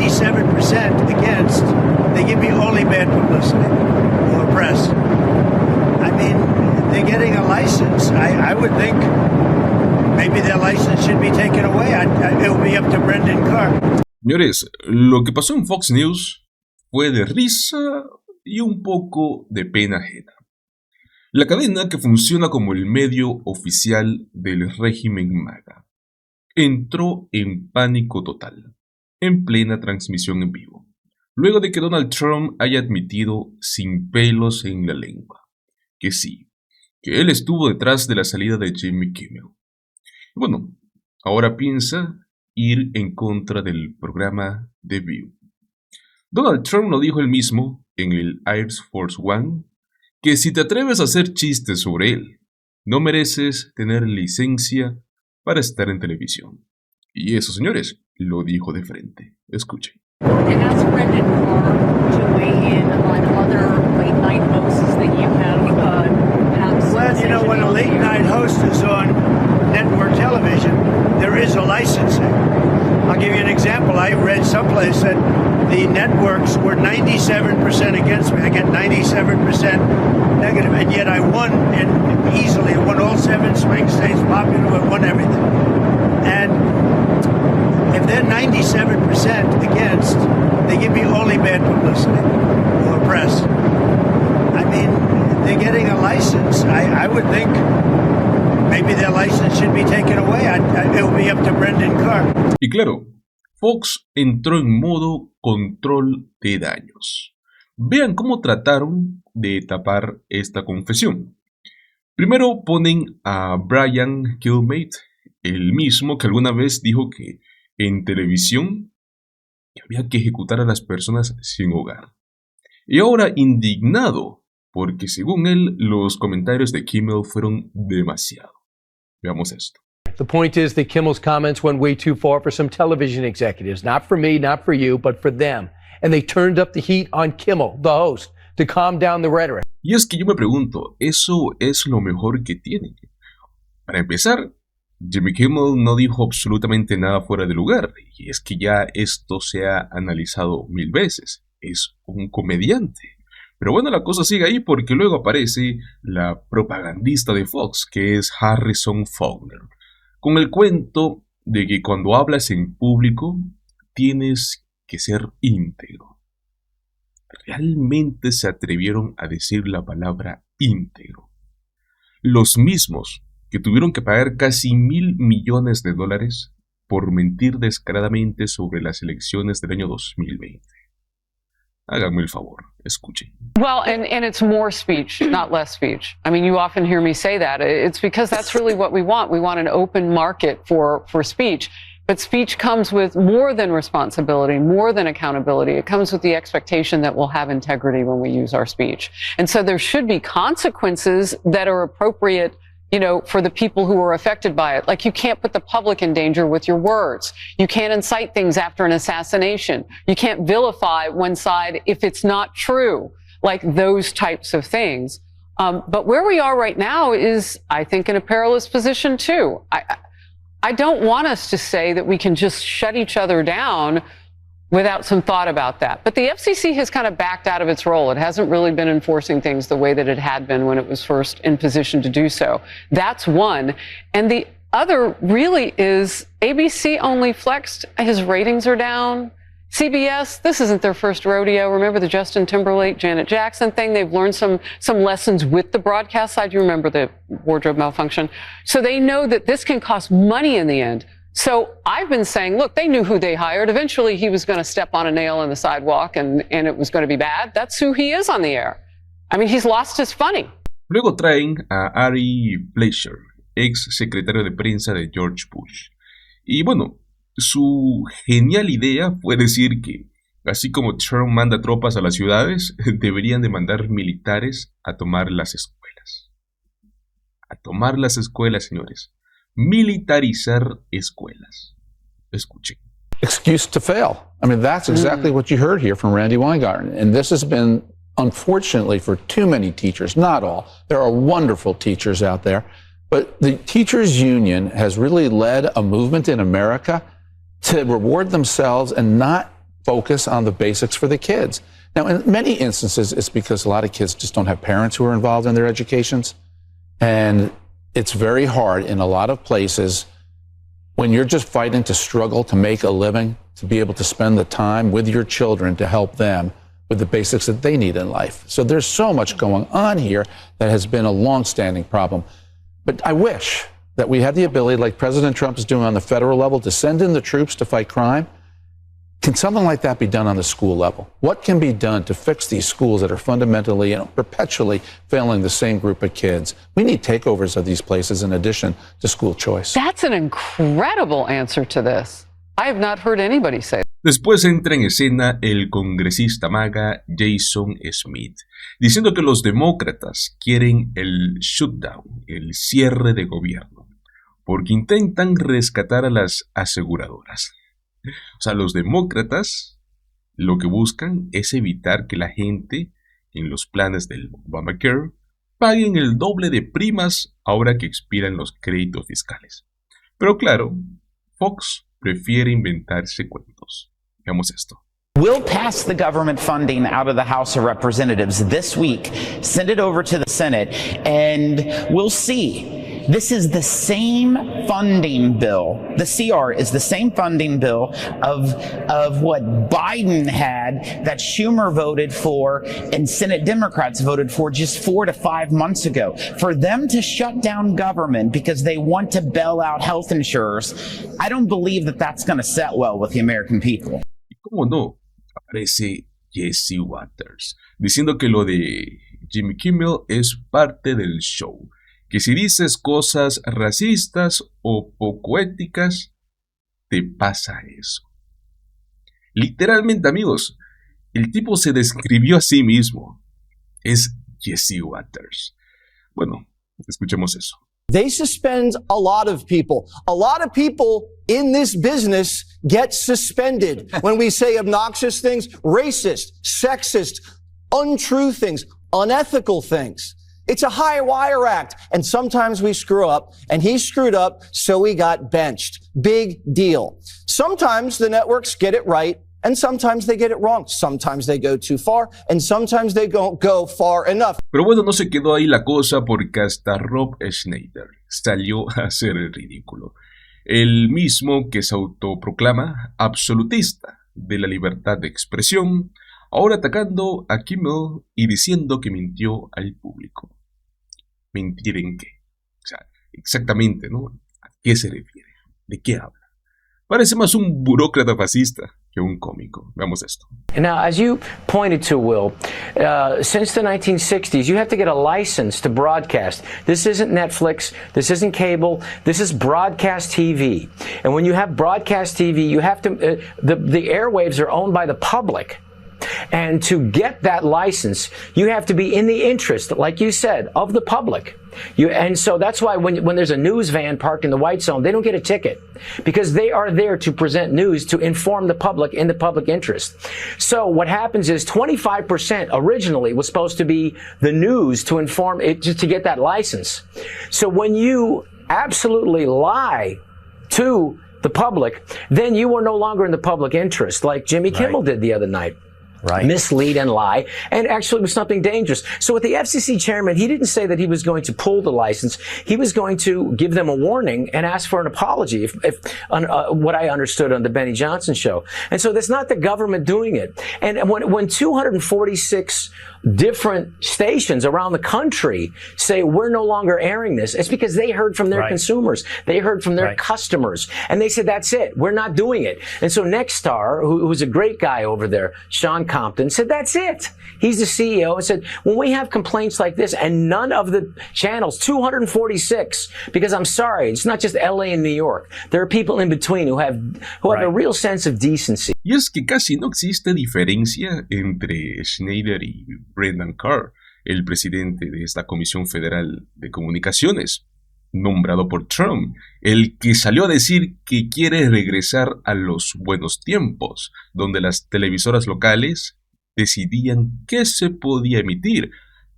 97% against, they give me only bad publicity or press. I mean, they're getting a license. I would think maybe their license should be taken away. It will be up to Brendan Carr. Señores, lo que pasó en Fox News fue de risa y un poco de pena ajena. La cadena, que funciona como el medio oficial del régimen MAGA, entró en pánico total, en plena transmisión en vivo, luego de que Donald Trump haya admitido sin pelos en la lengua que sí, que él estuvo detrás de la salida de Jimmy Kimmel. Bueno, ahora piensa ir en contra del programa de Vivo. Donald Trump lo dijo él mismo en el Air Force One, que si te atreves a hacer chistes sobre él, no mereces tener licencia para estar en televisión. Y eso, señores, lo dijo de frente. Escuchen. And ask Brendan Carr to weigh in on other late night hosts that you have. Well, you know, when a late night host is on network television, there is a licensing. I'll give you an example. I read someplace that the networks were 97% against me. I get 97% negative, and yet I won, and easily. I won all 7 swing states, popular, I won everything. And if they're 97% against, they give me only bad publicity or press. I mean, they're getting a license. I would think maybe their license should be taken away. It will be up to Brendan Carr. Y claro, Fox entró en modo control de daños. Vean cómo trataron de tapar esta confesión. Primero ponen a Brian Kilmeade, el mismo que alguna vez dijo que en televisión había que ejecutar a las personas sin hogar. Y ahora indignado, porque según él los comentarios de Kimmel fueron demasiado. Veamos esto. The point is that Kimmel's comments went way too far for some television executives. Not for me, not for you, but for them. And they turned up the heat on Kimmel, the host, to calm down the rhetoric. Y es que yo me pregunto, ¿eso es lo mejor que tienen? Para empezar, Jimmy Kimmel no dijo absolutamente nada fuera de lugar. Y es que ya esto se ha analizado 1000 veces. Es un comediante. Pero bueno, la cosa sigue ahí porque luego aparece la propagandista de Fox, que es Harrison Faulkner, con el cuento de que cuando hablas en público tienes que ser íntegro. ¿Realmente se atrevieron a decir la palabra íntegro? Los mismos que tuvieron que pagar casi $1,000 millones por mentir descaradamente sobre las elecciones del año 2020. Háganme el favor, escuchen. Well, and it's more speech, not less speech. I mean, you often hear me say that. It's because that's really what we want. We want an open market for speech. But speech comes with more than responsibility, more than accountability. It comes with the expectation that we'll have integrity when we use our speech. And so there should be consequences that are appropriate, you know, for the people who are affected by it. Like, you can't put the public in danger with your words. You can't incite things after an assassination. You can't vilify one side if it's not true. Like those types of things. But where we are right now is, I think, in a perilous position too. I don't want us to say that we can just shut each other down without some thought about that. But the FCC has kind of backed out of its role. It hasn't really been enforcing things the way that it had been when it was first in position to do so. That's one. And the other really is ABC only flexed. His ratings are down. CBS, this isn't their first rodeo. Remember the Justin Timberlake, Janet Jackson thing? They've learned some lessons with the broadcast side. You remember the wardrobe malfunction? So they know that this can cost money in the end. So I've been saying, look, they knew who they hired. Eventually he was going to step on a nail in the sidewalk and it was going to be bad. That's who he is on the air. I mean, he's lost his funny. Luego traen a Ari Fleischer, ex secretario de prensa de George Bush. Y bueno, su genial idea fue decir que, así como Trump manda tropas a las ciudades, deberían de mandar militares a tomar las escuelas. A tomar las escuelas, señores. Militarizar escuelas. Escuchen. Excuse to fail. I mean, that's exactly what you heard here from Randy Weingarten. And this has been, unfortunately, for too many teachers, not all. There are wonderful teachers out there. But the teachers union has really led a movement in America to reward themselves and not focus on the basics for the kids. Now, in many instances, it's because a lot of kids just don't have parents who are involved in their educations. And it's very hard in a lot of places when you're just fighting to struggle to make a living, to be able to spend the time with your children to help them with the basics that they need in life. So there's so much going on here that has been a long-standing problem. But I wish that we had the ability, like President Trump is doing on the federal level, to send in the troops to fight crime. Can something like that be done on the school level? What can be done to fix these schools that are fundamentally, perpetually failing the same group of kids? We need takeovers of these places in addition to school choice. That's an incredible answer to this. I have not heard anybody say that. Después entra en escena el congresista MAGA Jason Smith, diciendo que los demócratas quieren el shutdown, el cierre de gobierno, porque intentan rescatar a las aseguradoras. O sea, los demócratas lo que buscan es evitar que la gente en los planes del Obamacare paguen el doble de primas ahora que expiran los créditos fiscales. Pero claro, Fox prefiere inventarse cuentos. Veamos esto. We'll pass the government funding out of the House of Representatives this week, send it over to the Senate, and we'll see. This is the same funding bill. The CR is the same funding bill of what Biden had, that Schumer voted for and Senate Democrats voted for just 4 to 5 months ago. For them to shut down government because they want to bail out health insurers, I don't believe that that's going to set well with the American people. ¿Y cómo no? Aparece Jesse Waters, diciendo que lo de Jimmy Kimmel es parte del show. Que si dices cosas racistas o poco éticas, te pasa eso. Literalmente, amigos, el tipo se describió a sí mismo. Es Jesse Waters. Bueno, escuchemos eso. They suspend a lot of people. A lot of people in this business get suspended when we say obnoxious things, racist, sexist, untrue things, unethical things. It's a high wire act, and sometimes we screw up, and he screwed up, so he got benched. Big deal. Sometimes the networks get it right, and sometimes they get it wrong. Sometimes they go too far, and sometimes they don't go far enough. Pero bueno, no se quedó ahí la cosa porque hasta Rob Schneider salió a hacer el ridículo. El mismo que se autoproclama absolutista de la libertad de expresión, ahora atacando a Kimmel y diciendo que mintió al público. ¿Mentir en qué? O sea, exactamente, ¿no? ¿A qué se refiere? ¿De qué habla? Parece más un burócrata fascista que un cómico. Veamos esto. Now, as you pointed to, Will, since the 1960s, you have to get a license to broadcast. This isn't Netflix. This isn't cable. This is broadcast TV. And when you have broadcast TV, you have to, the airwaves are owned by the public. And to get that license, you have to be in the interest, like you said, of the public. And so that's why when there's a news van parked in the white zone, they don't get a ticket because they are there to present news to inform the public in the public interest. So what happens is 25% originally was supposed to be the news to inform it, just to get that license. So when you absolutely lie to the public, then you are no longer in the public interest, like Jimmy Kimmel did the other night. Right. Mislead and lie, and actually it was something dangerous. So with the FCC chairman, he didn't say that he was going to pull the license. He was going to give them a warning and ask for an apology, if what I understood on the Benny Johnson show. And so that's not the government doing it. And when 246 different stations around the country say we're no longer airing this, it's because they heard from their consumers, they heard from their customers, and they said that's it, we're not doing it. And so Nexstar, who's a great guy over there, Sean Compton, said that's it. He's the CEO and said, when we have complaints like this and none of the channels, 246, because I'm sorry, it's not just LA and New York. There are people in between who have a real sense of decency. Y es que casi no existe diferencia entre Schneider y Brendan Carr, el presidente de esta Comisión Federal de Comunicaciones, nombrado por Trump, el que salió a decir que quiere regresar a los buenos tiempos, donde las televisoras locales decidían qué se podía emitir.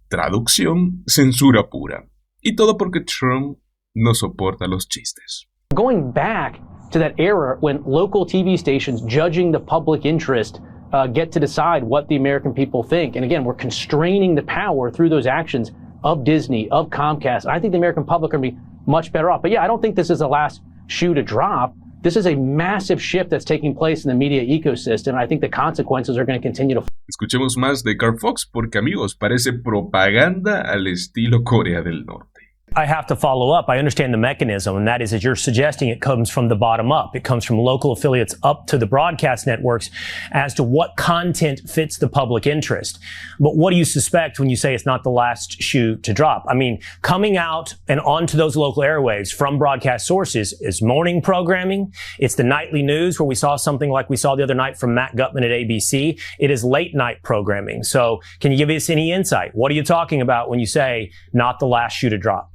Traducción, censura pura. Y todo porque Trump no soporta los chistes. Going back to that era when local TV stations judging the public interest get to decide what the American people think. And again, we're constraining the power through those actions of Disney, of Comcast. I think the American public are going to be much better off. But yeah, I don't think this is the last shoe to drop. This is a massive shift that's taking place in the media ecosystem. I think the consequences are going to continue to. Escuchemos más de Carl Fox porque, amigos, parece propaganda al estilo Corea del Norte. I have to follow up. I understand the mechanism, and that is, as you're suggesting, it comes from the bottom up. It comes from local affiliates up to the broadcast networks as to what content fits the public interest. But what do you suspect when you say it's not the last shoe to drop? I mean, coming out and onto those local airwaves from broadcast sources is morning programming. It's the nightly news where we saw something like we saw the other night from Matt Gutman at ABC. It is late night programming. So can you give us any insight? What are you talking about when you say not the last shoe to drop?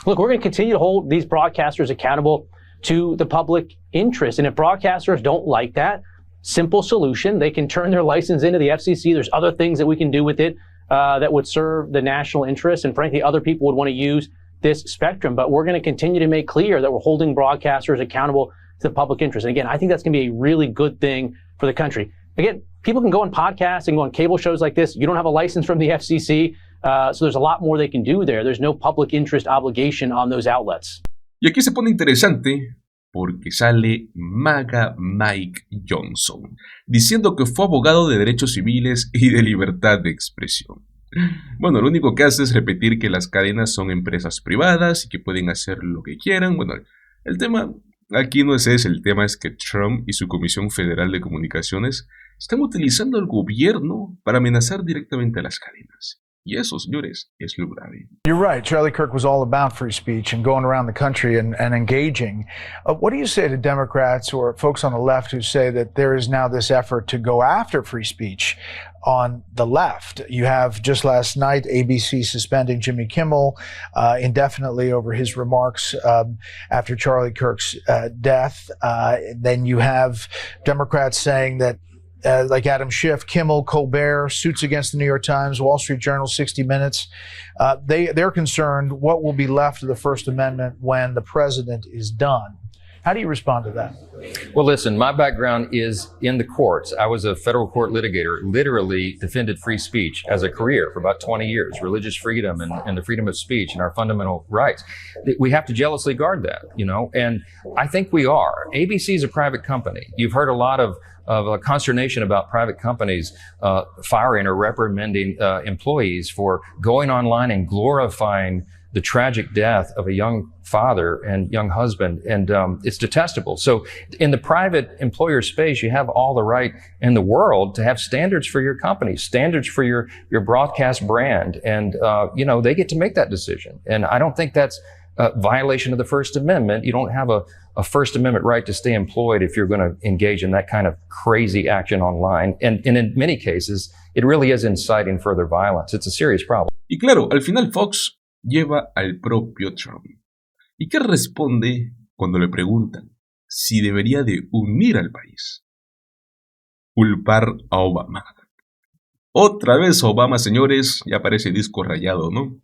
Look, we're going to continue to hold these broadcasters accountable to the public interest. And if broadcasters don't like that, simple solution, they can turn their license into the FCC. There's other things that we can do with it that would serve the national interest. And frankly, other people would want to use this spectrum. But we're going to continue to make clear that we're holding broadcasters accountable to the public interest. And again, I think that's going to be a really good thing for the country. Again, people can go on podcasts and go on cable shows like this. You don't have a license from the FCC. So there's a lot more they can do there. There's no public interest obligation on those outlets. Y aquí se pone interesante porque sale Maga Mike Johnson diciendo que fue abogado de derechos civiles y de libertad de expresión. Bueno, lo único que hace es repetir que las cadenas son empresas privadas y que pueden hacer lo que quieran. Bueno, el tema aquí no es ese, el tema es que Trump y su Comisión Federal de Comunicaciones están utilizando al gobierno para amenazar directamente a las cadenas. Y eso, señores, es lo grave. You're right. Charlie Kirk was all about free speech and going around the country and engaging. What do you say to Democrats or folks on the left who say that there is now this effort to go after free speech on the left? You have just last night ABC suspending Jimmy Kimmel indefinitely over his remarks after Charlie Kirk's death. Then you have Democrats saying that like Adam Schiff, Kimmel, Colbert, suits against the New York Times, Wall Street Journal, 60 Minutes. They're concerned what will be left of the First Amendment when the president is done. How do you respond to that? Well, listen, my background is in the courts. I was a federal court litigator, literally defended free speech as a career for about 20 years, religious freedom and the freedom of speech and our fundamental rights. We have to jealously guard that, you know, and I think we are. ABC is a private company. You've heard a lot of consternation about private companies firing or reprimanding employees for going online and glorifying the tragic death of a young father and young husband, and it's detestable. So in the private employer space, you have all the right in the world to have standards for your company, standards for your broadcast brand, and you know, they get to make that decision. And I don't think that's a violation of the First Amendment. You don't have a First Amendment right to stay employed if you're going to engage in that kind of crazy action online. And in many cases, it really is inciting further violence. It's a serious problem. Y claro, al final Fox lleva al propio Trump. ¿Y qué responde cuando le preguntan si debería de unir al país? Culpar a Obama. Otra vez Obama, señores, ya parece disco rayado, ¿no?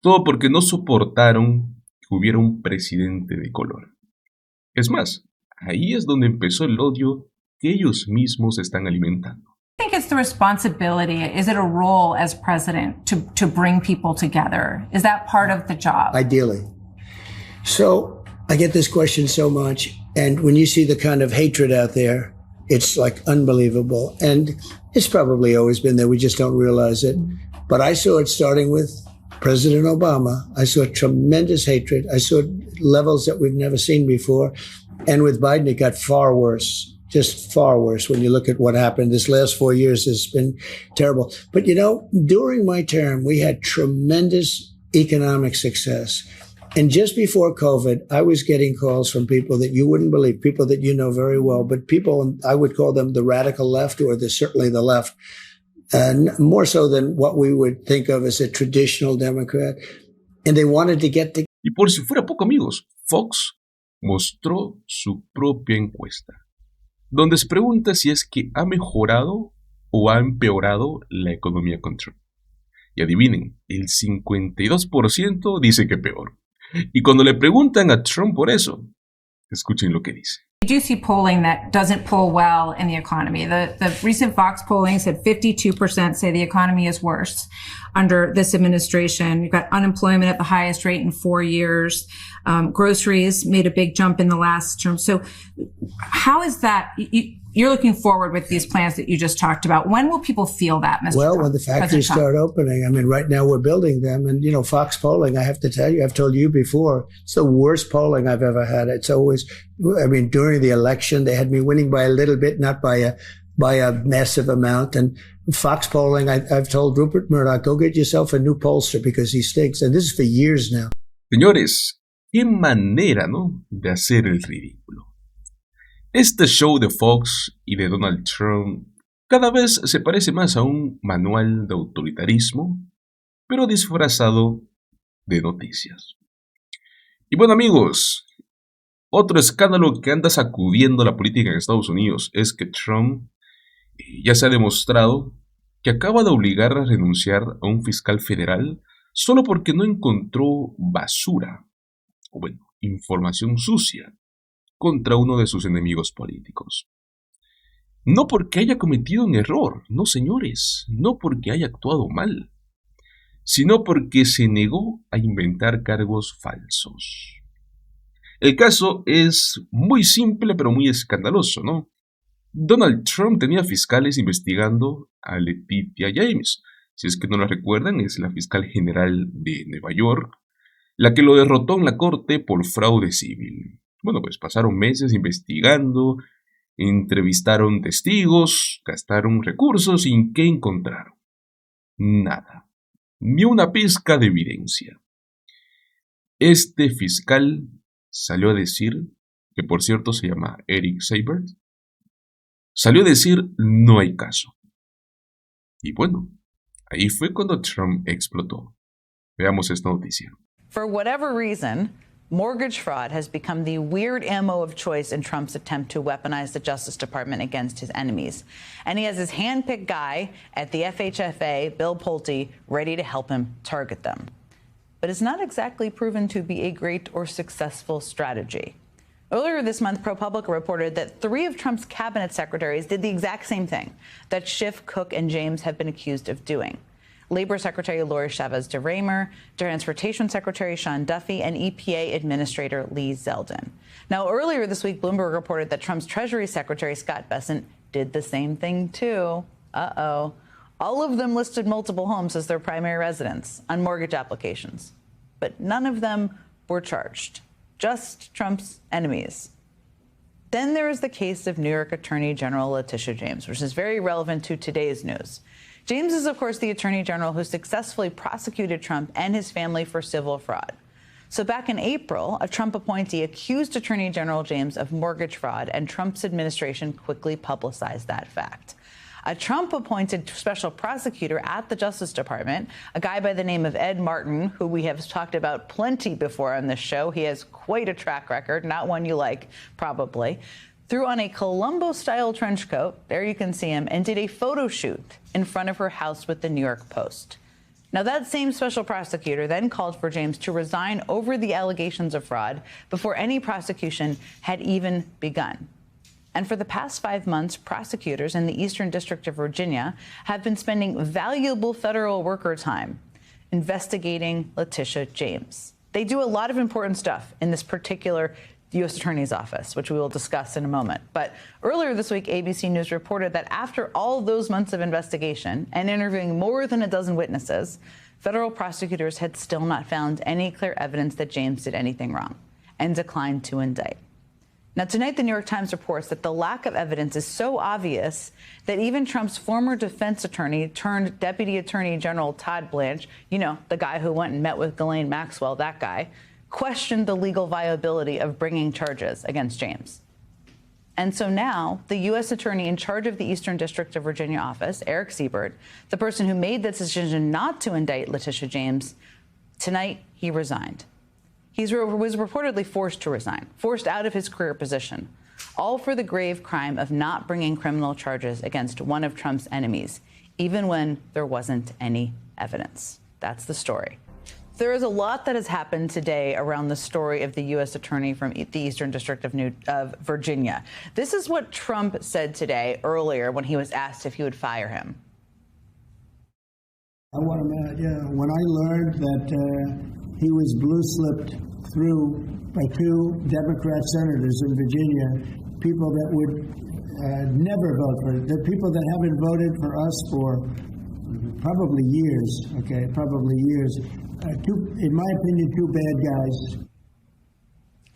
Todo porque no soportaron que hubiera un presidente de color. Es más, ahí es donde empezó el odio que ellos mismos están alimentando. I think it's the responsibility. Is it a role as president to bring people together? Is that part of the job? Ideally. So I get this question so much. And when you see the kind of hatred out there, it's like unbelievable. And it's probably always been there. We just don't realize it. But I saw it starting with President Obama. I saw tremendous hatred. I saw levels that we've never seen before. And with Biden, it got far worse. Just far worse when you look at what happened. This last 4 years has been terrible. But you know, during my term, we had tremendous economic success. And just before COVID, I was getting calls from people that you wouldn't believe, people that you know very well, but people, I would call them the radical left or certainly the left, and more so than what we would think of as a traditional Democrat. And they wanted to get the... Y por si fuera poco, amigos, Fox mostró su propia encuesta, donde se pregunta si es que ha mejorado o ha empeorado la economía con Trump. Y adivinen, el 52% dice que peor. Y cuando le preguntan a Trump por eso, Escuchen lo que dice. We do see polling that doesn't poll well in the economy. The recent Fox polling said 52% say the economy is worse under this administration. You've got unemployment at the highest rate in 4 years. Groceries made a big jump in the last term. So how is that? You're looking forward with these plans that you just talked about. When will people feel that, Mr. Well, Trump? when the factories start opening. I mean, right now we're building them. And, you know, Fox polling, I have to tell you, I've told you before, it's the worst polling I've ever had. It's always, I mean, during the election, they had me winning by a little bit, not by a massive amount. And Fox polling, I've told Rupert Murdoch, go get yourself a new pollster because he stinks. And this is for years now. Señores, qué manera, ¿no?, de hacer el ridículo. Este show de Fox y de Donald Trump cada vez se parece más a un manual de autoritarismo, pero disfrazado de noticias. Y bueno, amigos, otro escándalo que anda sacudiendo la política en Estados Unidos es que Trump ya se ha demostrado que acaba de obligar a renunciar a un fiscal federal solo porque no encontró basura, o bueno, información sucia, contra uno de sus enemigos políticos. No porque haya cometido un error, no señores, no porque haya actuado mal, sino porque se negó a inventar cargos falsos. El caso es muy simple pero muy escandaloso, ¿no? Donald Trump tenía fiscales investigando a Letitia James. Si es que no la recuerdan, es la fiscal general de Nueva York, la que lo derrotó en la corte por fraude civil. Bueno, pues pasaron meses investigando, entrevistaron testigos, gastaron recursos sin que encontraron nada, ni una pizca de evidencia. Este fiscal salió a decir, que por cierto se llama Eric Seibert, salió a decir no hay caso. Y bueno, ahí fue cuando Trump explotó. Veamos esta noticia. For whatever reason, mortgage fraud has become the weird ammo of choice in Trump's attempt to weaponize the Justice Department against his enemies. And he has his hand-picked guy at the FHFA, Bill Pulte, ready to help him target them. But it's not exactly proven to be a great or successful strategy. Earlier this month, ProPublica reported that 3 of Trump's cabinet secretaries did the exact same thing that Schiff, Cook, and James have been accused of doing. Labor Secretary Lori Chavez DeRaymer, Transportation Secretary Sean Duffy, and EPA Administrator Lee Zeldin. Now, earlier this week, Bloomberg reported that Trump's Treasury Secretary Scott Bessent did the same thing, too. Uh-oh. All of them listed multiple homes as their primary residence on mortgage applications, but none of them were charged. Just Trump's enemies. Then there is the case of New York Attorney General Letitia James, which is very relevant to today's news. James is, of course, the Attorney General who successfully prosecuted Trump and his family for civil fraud. So back in April, a Trump appointee accused Attorney General James of mortgage fraud, and Trump's administration quickly publicized that fact. A Trump-appointed special prosecutor at the Justice Department, a guy by the name of Ed Martin, who we have talked about plenty before on this show. He has quite a track record, not one you like, probably. Threw on a Columbo-style trench coat, there you can see him, and did a photo shoot in front of her house with the New York Post. Now, that same special prosecutor then called for James to resign over the allegations of fraud before any prosecution had even begun. And for the past 5 months, prosecutors in the Eastern District of Virginia have been spending valuable federal worker time investigating Letitia James. They do a lot of important stuff in this particular U.S. Attorney's Office, which we will discuss in a moment. But earlier this week, ABC News reported that after all those months of investigation and interviewing more than a dozen witnesses, federal prosecutors had still not found any clear evidence that James did anything wrong and declined to indict. Now, tonight, the New York Times reports that the lack of evidence is so obvious that even Trump's former defense attorney turned Deputy Attorney General Todd Blanche, you know, the guy who went and met with Ghislaine Maxwell, that guy, questioned the legal viability of bringing charges against James. And so now, the U.S. attorney in charge of the Eastern District of Virginia office, Eric Siebert, the person who made the decision not to indict Letitia James, tonight he resigned. He was reportedly forced to resign, forced out of his career position, all for the grave crime of not bringing criminal charges against one of Trump's enemies, even when there wasn't any evidence. That's the story. There is a lot that has happened today around the story of the U.S. Attorney from the Eastern District of Virginia. This is what Trump said today earlier when he was asked if he would fire him. I want him out, yeah. When I learned that he was blue-slipped through by 2 Democrat senators in Virginia, people that would never vote for it, the people that haven't voted for us for probably years, in my opinion, 2 bad guys.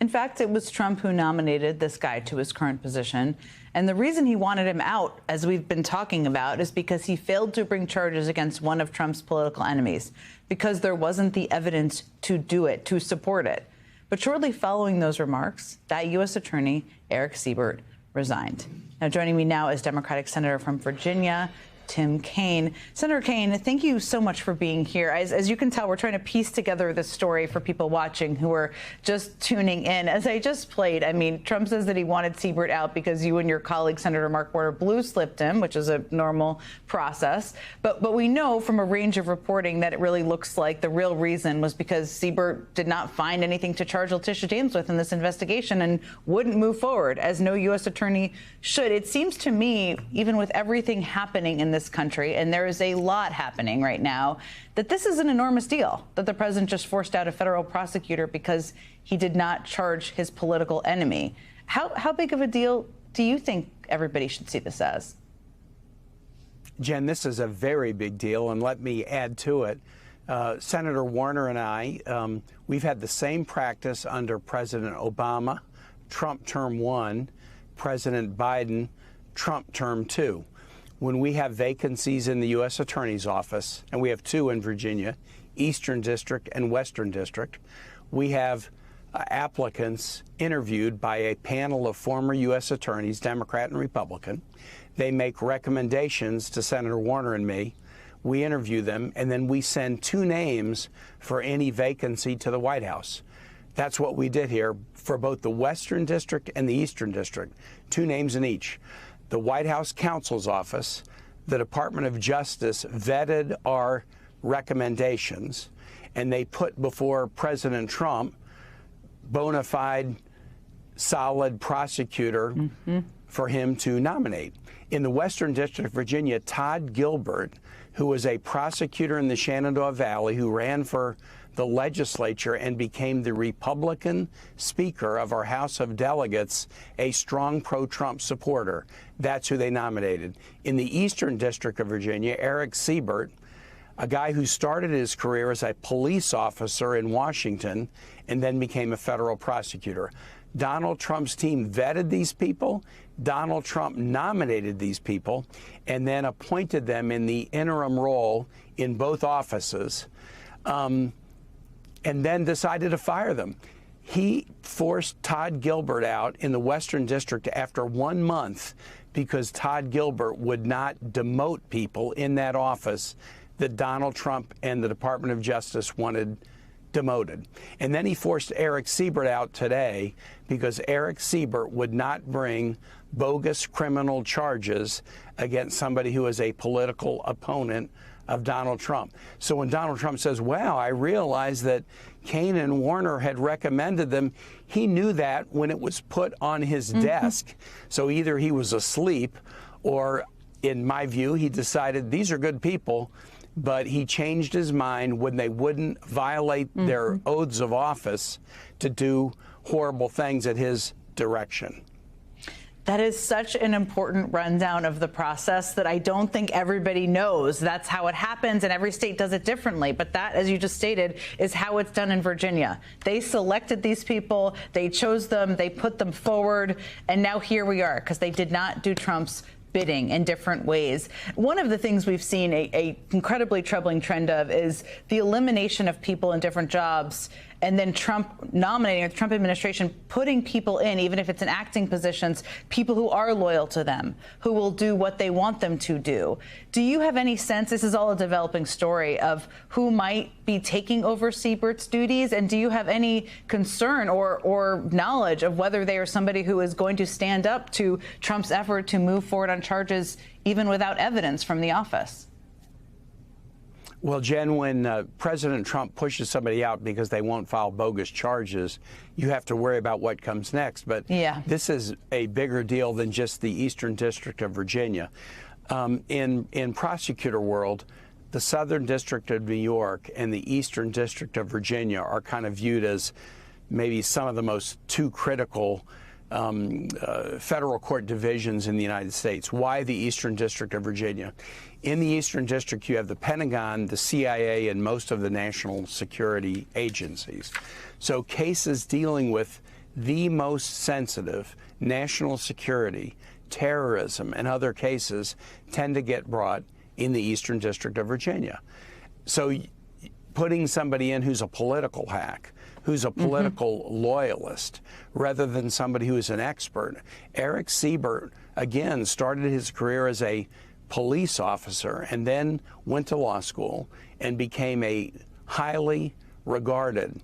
In fact, it was Trump who nominated this guy to his current position. And the reason he wanted him out, as we've been talking about, is because he failed to bring charges against one of Trump's political enemies, because there wasn't the evidence to do it, to support it. But shortly following those remarks, that U.S. Attorney, Eric Siebert, resigned. Now, joining me now is Democratic Senator from Virginia, Tim Kaine. Senator Kaine, thank you so much for being here. As you can tell, we're trying to piece together this story for people watching who are just tuning in. As I just played, I mean, Trump says that he wanted Siebert out because you and your colleague, Senator Mark Warner, blue-slipped him, which is a normal process. But we know from a range of reporting that it really looks like the real reason was because Siebert did not find anything to charge Letitia James with in this investigation and wouldn't move forward, as no U.S. attorney should. It seems to me, even with everything happening in this country, and there is a lot happening right now, that this is an enormous deal, that the president just forced out a federal prosecutor because he did not charge his political enemy. How big of a deal do you think everybody should see this as? Jen, this is a very big deal, and let me add to it. Senator Warner and I, we've had the same practice under President Obama, Trump term 1, President Biden, Trump term 2. When we have vacancies in the U.S. Attorney's Office, and we have 2 in Virginia, Eastern District and Western District, we have applicants interviewed by a panel of former U.S. attorneys, Democrat and Republican. They make recommendations to Senator Warner and me. We interview them, and then we send 2 names for any vacancy to the White House. That's what we did here for both the Western District and the Eastern District, 2 names in each. The White House counsel's office, the Department of Justice vetted our recommendations, and they put before President Trump bona fide, solid prosecutor for him to nominate. In the Western District of Virginia, Todd Gilbert, who was a prosecutor in the Shenandoah Valley, who ran for the legislature and became the Republican Speaker of our House of Delegates, a strong pro-Trump supporter. That's who they nominated. In the Eastern District of Virginia, Eric Siebert, a guy who started his career as a police officer in Washington and then became a federal prosecutor. Donald Trump's team vetted these people. Donald Trump nominated these people and then appointed them in the interim role in both offices, and then decided to fire them. He forced Todd Gilbert out in the Western District after 1 month because Todd Gilbert would not demote people in that office that Donald Trump and the Department of Justice wanted demoted. And then he forced Eric Siebert out today because Eric Siebert would not bring bogus criminal charges against somebody who is a political opponent of Donald Trump. So when Donald Trump says, wow, I realized that Kaine and Warner had recommended them, he knew that when it was put on his desk. So either he was asleep or, in my view, he decided these are good people, but he changed his mind when they wouldn't violate their oaths of office to do horrible things at his direction. That is such an important rundown of the process that I don't think everybody knows. That's how it happens, and every state does it differently. But that, as you just stated, is how it's done in Virginia. They selected these people, they chose them, they put them forward, and now here we are, because they did not do Trump's bidding in different ways. One of the things we've seen a incredibly troubling trend of is the elimination of people in different jobs, and then Trump nominating, or the Trump administration putting people in, even if it's in acting positions, people who are loyal to them, who will do what they want them to do. Do you have any sense, this is all a developing story, of who might be taking over Siebert's duties? And do you have any concern or knowledge of whether they are somebody who is going to stand up to Trump's effort to move forward on charges even without evidence from the office? Well, Jen, when President Trump pushes somebody out because they won't file bogus charges, you have to worry about what comes next. But this is a bigger deal than just the Eastern District of Virginia. In prosecutor world, the Southern District of New York and the Eastern District of Virginia are kind of viewed as maybe some of the most two critical federal court divisions in the United States. Why the Eastern District of Virginia? In the Eastern District, you have the Pentagon, the CIA, and most of the national security agencies. So cases dealing with the most sensitive national security, terrorism, and other cases tend to get brought in the Eastern District of Virginia. So putting somebody in who's a political hack, who's a political loyalist, rather than somebody who is an expert. Eric Siebert, again, started his career as a police officer and then went to law school and became a highly regarded,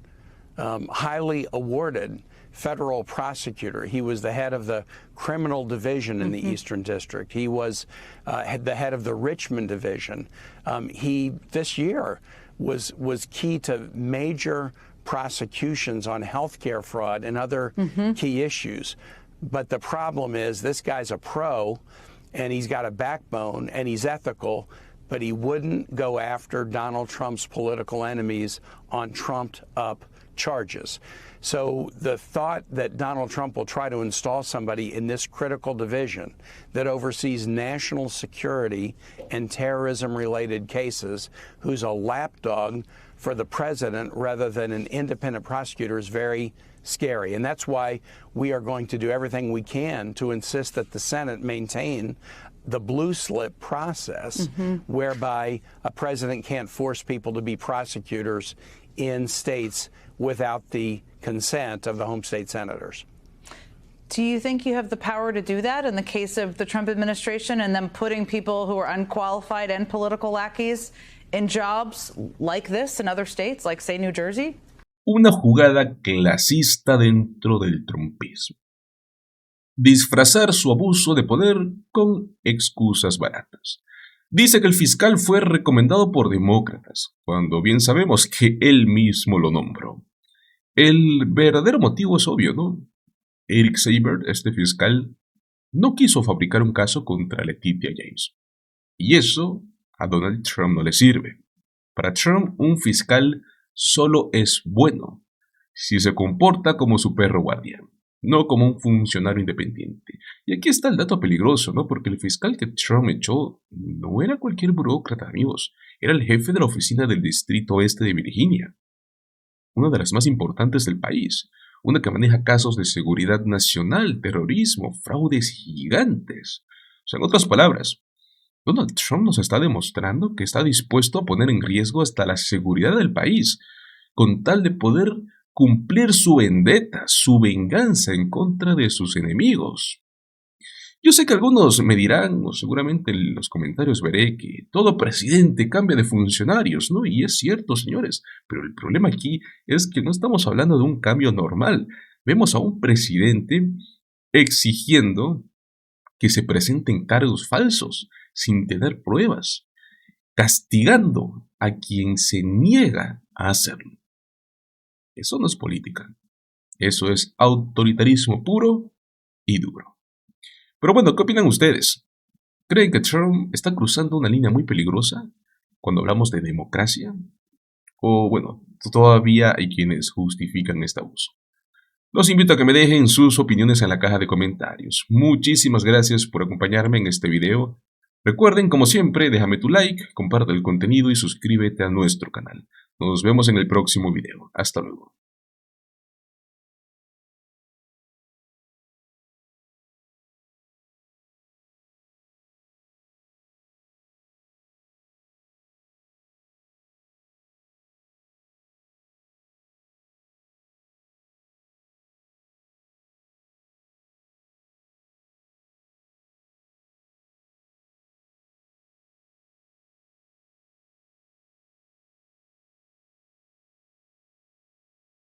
highly awarded federal prosecutor. He was the head of the criminal division in the Eastern District. He was the head of the Richmond division. He, this year, was key to major prosecutions on healthcare fraud and other key issues. But the problem is this guy's a pro and he's got a backbone and he's ethical, but he wouldn't go after Donald Trump's political enemies on trumped up charges. So the thought that Donald Trump will try to install somebody in this critical division that oversees national security and terrorism-related cases, who's a lapdog for the president rather than an independent prosecutor, is very scary. And that's why we are going to do everything we can to insist that the Senate maintain the blue slip process, whereby a president can't force people to be prosecutors in states without the consent of the home state senators. Do you think you have the power to do that in the case of the Trump administration and them putting people who are unqualified and political lackeys in jobs like this in other states, like, say, New Jersey? Una jugada clasista dentro del trumpismo. Disfrazar su abuso de poder con excusas baratas. Dice que el fiscal fue recomendado por demócratas, cuando bien sabemos que él mismo lo nombró. El verdadero motivo es obvio, ¿no? Eric Siebert, este fiscal, no quiso fabricar un caso contra Letitia James. Y eso a Donald Trump no le sirve. Para Trump, un fiscal solo es bueno si se comporta como su perro guardián, no como un funcionario independiente. Y aquí está el dato peligroso, ¿no? Porque el fiscal que Trump echó no era cualquier burócrata, amigos. Era el jefe de la oficina del Distrito Oeste de Virginia, una de las más importantes del país, una que maneja casos de seguridad nacional, terrorismo, fraudes gigantes. O sea, en otras palabras, Donald Trump nos está demostrando que está dispuesto a poner en riesgo hasta la seguridad del país, con tal de poder cumplir su vendetta, su venganza en contra de sus enemigos. Yo sé que algunos me dirán, o seguramente en los comentarios veré, que todo presidente cambia de funcionarios, ¿no? Y es cierto, señores, pero el problema aquí es que no estamos hablando de un cambio normal. Vemos a un presidente exigiendo que se presenten cargos falsos, sin tener pruebas, castigando a quien se niega a hacerlo. Eso no es política. Eso es autoritarismo puro y duro. Pero bueno, ¿qué opinan ustedes? ¿Creen que Trump está cruzando una línea muy peligrosa cuando hablamos de democracia? O bueno, todavía hay quienes justifican este abuso. Los invito a que me dejen sus opiniones en la caja de comentarios. Muchísimas gracias por acompañarme en este video. Recuerden, como siempre, déjame tu like, comparte el contenido y suscríbete a nuestro canal. Nos vemos en el próximo video. Hasta luego.